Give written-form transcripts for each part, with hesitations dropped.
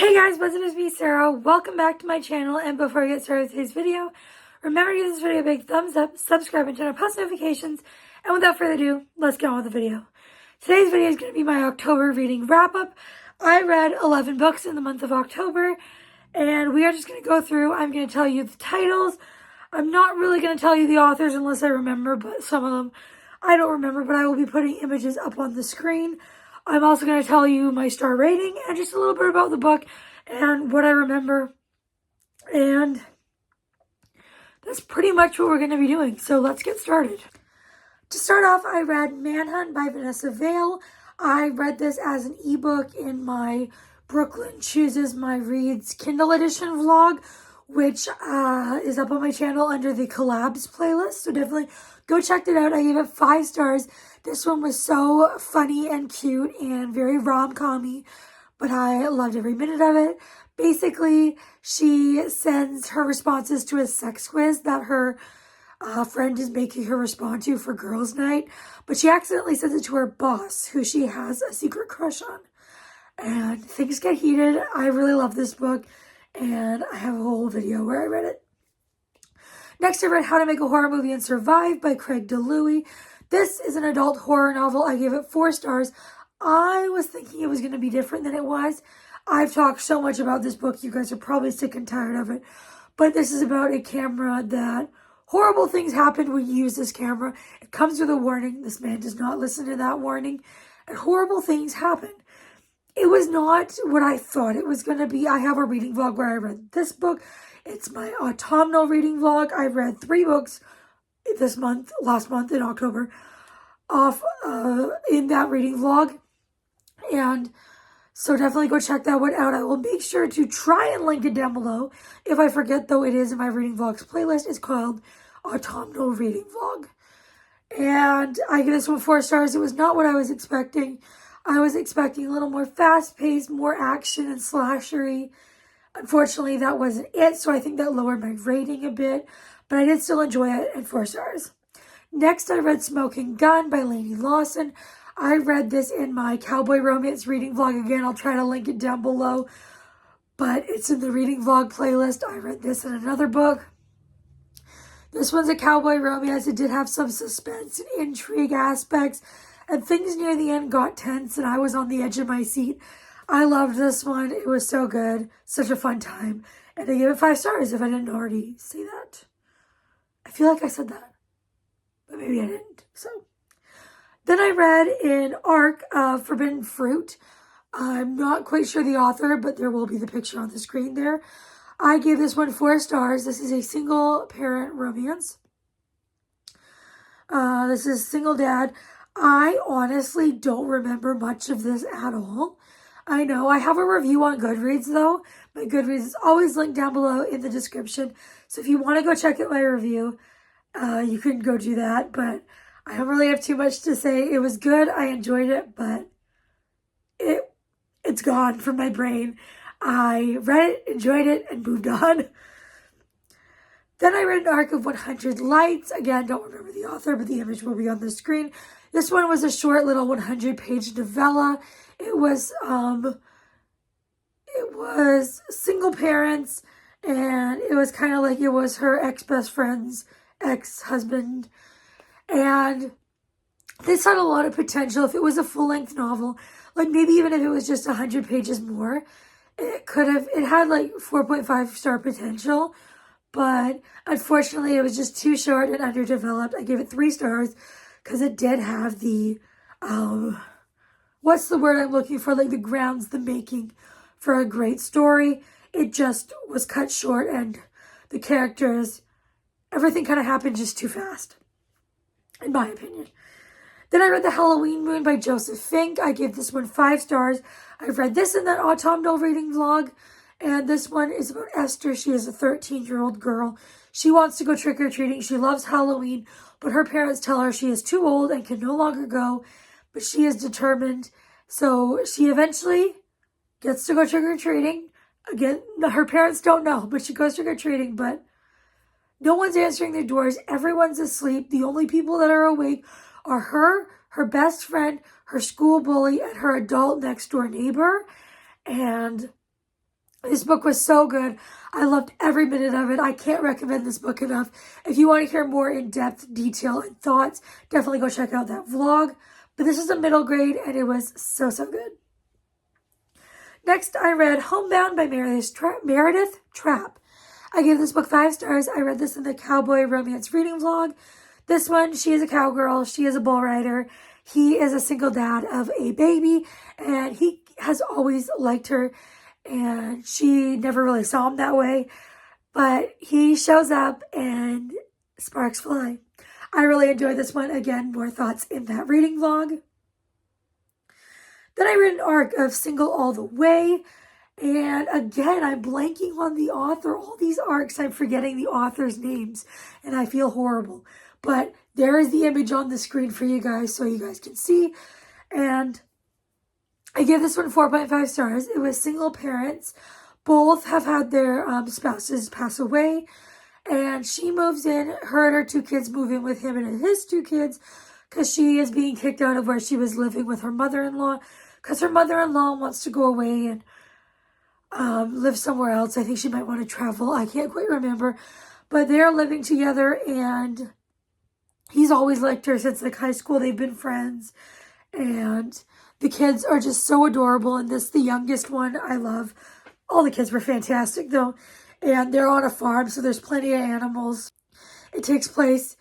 Hey guys, what's up? It's me, Sarah. Welcome back to my channel, and before I get started with today's video, remember to give this video a big thumbs up, subscribe, and turn on post notifications, and without further ado, let's get on with the video. Today's video is going to be my October reading wrap-up. I read 11 books in the month of October, and we are just going to go through. I'm going to tell you the titles. I'm not really going to tell you the authors unless I remember, but some of them I don't remember, but I will be putting images up on the screen. I'm also going to tell you my star rating and just a little bit about the book and what I remember. And that's pretty much what we're going to be doing. So let's get started. To start off, I read Manhunt by Vanessa Vale. I read this as an ebook in my Brooklyn Chooses My Reads Kindle edition vlog, which is up on my channel under the collabs playlist. So definitely go check it out. I gave it 5 stars. This one was so funny and cute and very rom-com-y, but I loved every minute of it. Basically, she sends her responses to a sex quiz that her friend is making her respond to for girls' night, but she accidentally sends it to her boss, who she has a secret crush on. And things get heated. I really love this book, and I have a whole video where I read it. Next, I read How to Make a Horror Movie and Survive by Craig DeLuey. This is an adult horror novel. I gave it 4 stars. I was thinking it was going to be different than it was. I've talked so much about this book, you guys are probably sick and tired of it. But this is about a camera that horrible things happen when you use this camera. It comes with a warning. This man does not listen to that warning. And horrible things happen. It was not what I thought it was going to be. I have a reading vlog where I read this book. It's my autumnal reading vlog. I read 3 books this month, last month in October, in that reading vlog. And so definitely go check that one out. I will make sure to try and link it down below. If I forget, though, it is in my reading vlogs playlist. It's called Autumnal Reading Vlog. And I give this one 4 stars. It was not what I was expecting. I was expecting a little more fast-paced, more action and slashery. Unfortunately, that wasn't it, so I think that lowered my rating a bit. But I did still enjoy it at 4 stars. Next, I read Smoking Gun by Lainey Lawson. I read this in my Cowboy Romance reading vlog. Again, I'll try to link it down below. But it's in the reading vlog playlist. I read this in another book. This one's a Cowboy Romance. It did have some suspense and intrigue aspects. And things near the end got tense, and I was on the edge of my seat. I loved this one. It was so good. Such a fun time. And I gave it 5 stars if I didn't already say that. I feel like I said that, but maybe I didn't. So then I read in Arc of Forbidden Fruit. I'm not quite sure the author, but there will be the picture on the screen there. I gave this one 4 stars. This is a single parent romance. This is single dad. I honestly don't remember much of this at all. I know I have a review on Goodreads, though. My Goodreads is always linked down below in the description. So if you want to go check out my review, you can go do that. But I don't really have too much to say. It was good. I enjoyed it, but it's gone from my brain. I read it, enjoyed it, and moved on. Then I read an Arc of 100 Lights. Again, don't remember the author, but the image will be on the screen. This one was a short little 100-page novella. It was single parents, and it was kind of like it was her ex-best friend's ex-husband. And this had a lot of potential. If it was a full-length novel, like maybe even if it was just 100 pages more, it had like 4.5 star potential. But unfortunately, it was just too short and underdeveloped. I gave it 3 stars because it did have the, what's the word I'm looking for? Like the grounds, the making for a great story. It just was cut short, and the characters, everything kind of happened just too fast, in my opinion. Then I read The Halloween Moon by Joseph Fink. I gave this one 5 stars. I read this in that autumnal reading vlog. And this one is about Esther. She is a 13-year-old girl. She wants to go trick-or-treating. She loves Halloween, but her parents tell her she is too old and can no longer go. But she is determined. So she eventually gets to go trick-or-treating. Again, her parents don't know, but she goes trick-or-treating. But no one's answering their doors. Everyone's asleep. The only people that are awake are her best friend, her school bully, and her adult next-door neighbor. And This book was so good. I loved every minute of it. I can't recommend this book enough. If you want to hear more in-depth detail and thoughts, definitely go check out that vlog. But this is a middle grade, and it was so, so good. Next, I read Homebound by Meredith Trapp. I gave this book 5 stars. I read this in the Cowboy Romance reading vlog. This one, she is a cowgirl. She is a bull rider. He is a single dad of a baby, and he has always liked her, and she never really saw him that way. But he shows up, and sparks fly. I really enjoyed this one. Again, more thoughts in that reading vlog. Then I read an arc of Single All the Way. And again, I'm blanking on the author. All these arcs, I'm forgetting the author's names. And I feel horrible. But there is the image on the screen for you guys so you guys can see. And I gave this one 4.5 stars. It was single parents. Both have had their spouses pass away. And she moves in. Her and her 2 kids move in with him and his 2 kids. Because she is being kicked out of where she was living with her mother-in-law. Because her mother-in-law wants to go away and live somewhere else. I think she might want to travel. I can't quite remember. But they're living together, and he's always liked her since like high school. They've been friends. And the kids are just so adorable. And this, the youngest one, I love. All the kids were fantastic though. And they're on a farm, so there's plenty of animals. It takes place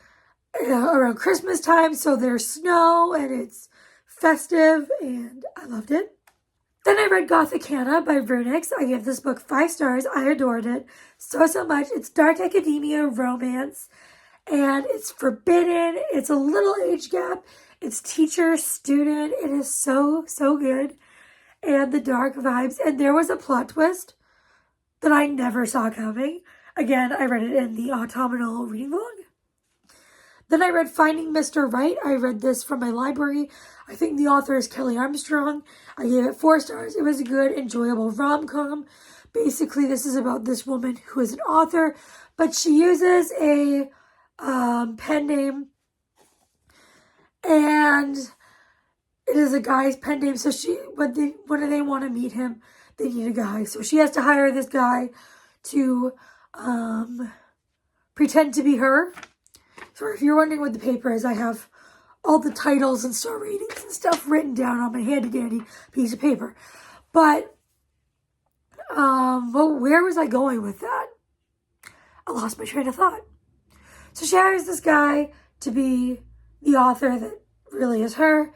around Christmas time, so there's snow and it's festive, and I loved it. Then I read Gothicana by Brunix. I gave this book 5 stars. I adored it so, so much. It's dark academia romance, and it's forbidden. It's a little age gap. It's teacher, student. It is so, so good. And the dark vibes. And there was a plot twist that I never saw coming. Again, I read it in the autumnal reading vlog. Then I read Finding Mr. Right. I read this from my library. I think the author is Kelly Armstrong. I gave it 4 stars. It was a good, enjoyable rom-com. Basically, this is about this woman who is an author, but she uses a pen name, and it is a guy's pen name. So when they want to meet him, they need a guy. So she has to hire this guy to pretend to be her. So if you're wondering what the paper is, I have all the titles and star ratings and stuff written down on my handy-dandy piece of paper. But, well, where was I going with that? I lost my train of thought. So she hires this guy to be the author that really is her.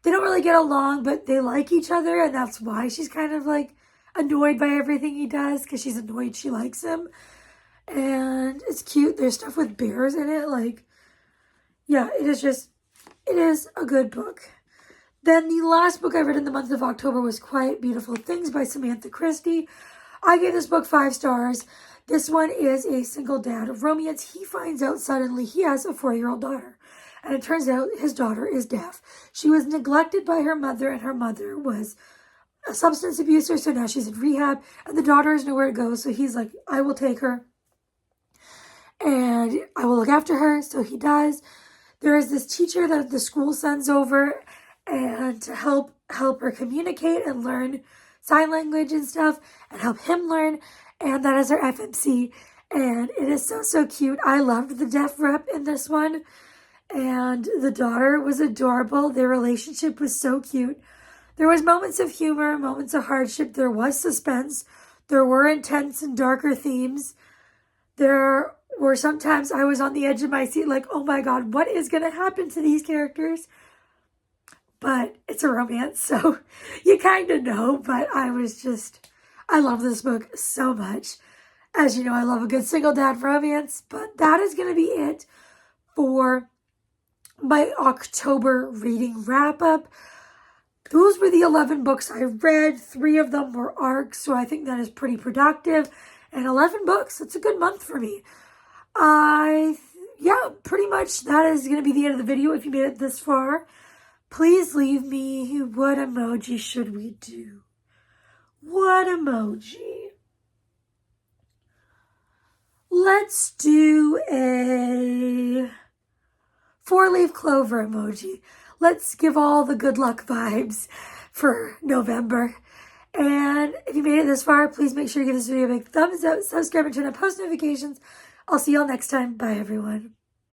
They don't really get along, but they like each other, and that's why she's kind of like annoyed by everything he does, because she's annoyed she likes him. And it's cute. There's stuff with bears in it. Like, yeah, it is a good book. Then the last book I read in the month of October was Quiet Beautiful Things by Samantha Christie. I gave this book 5 stars. This one is a single dad of romance. He finds out suddenly he has a 4-year-old daughter. And it turns out his daughter is deaf. She was neglected by her mother, and her mother was a substance abuser, so now she's in rehab. And the daughter has nowhere to go, so he's like, I will take her. And I will look after her, so he does. There is this teacher that the school sends over and to help her communicate and learn sign language and stuff, and help him learn, and that is her FMC. And it is so, so cute. I loved the deaf rep in this one, and the daughter was adorable. Their relationship was so cute. There was moments of humor, moments of hardship. There was suspense. There were intense and darker themes. There were sometimes I was on the edge of my seat like, oh my God, what is going to happen to these characters? But it's a romance, so you kind of know. But I love this book so much. As you know, I love a good single dad romance. But that is going to be it for my October reading wrap-up. Those were the 11 books I read. 3 of them were arcs, so I think that is pretty productive. And 11 books, that's a good month for me. Yeah, pretty much that is going to be the end of the video if you made it this far. Please leave me, what emoji should we do? What emoji? Let's do a 4-leaf clover emoji. Let's give all the good luck vibes for November. And if you made it this far, please make sure you give this video a big thumbs up, subscribe, and turn on post notifications. I'll see y'all next time. Bye, everyone.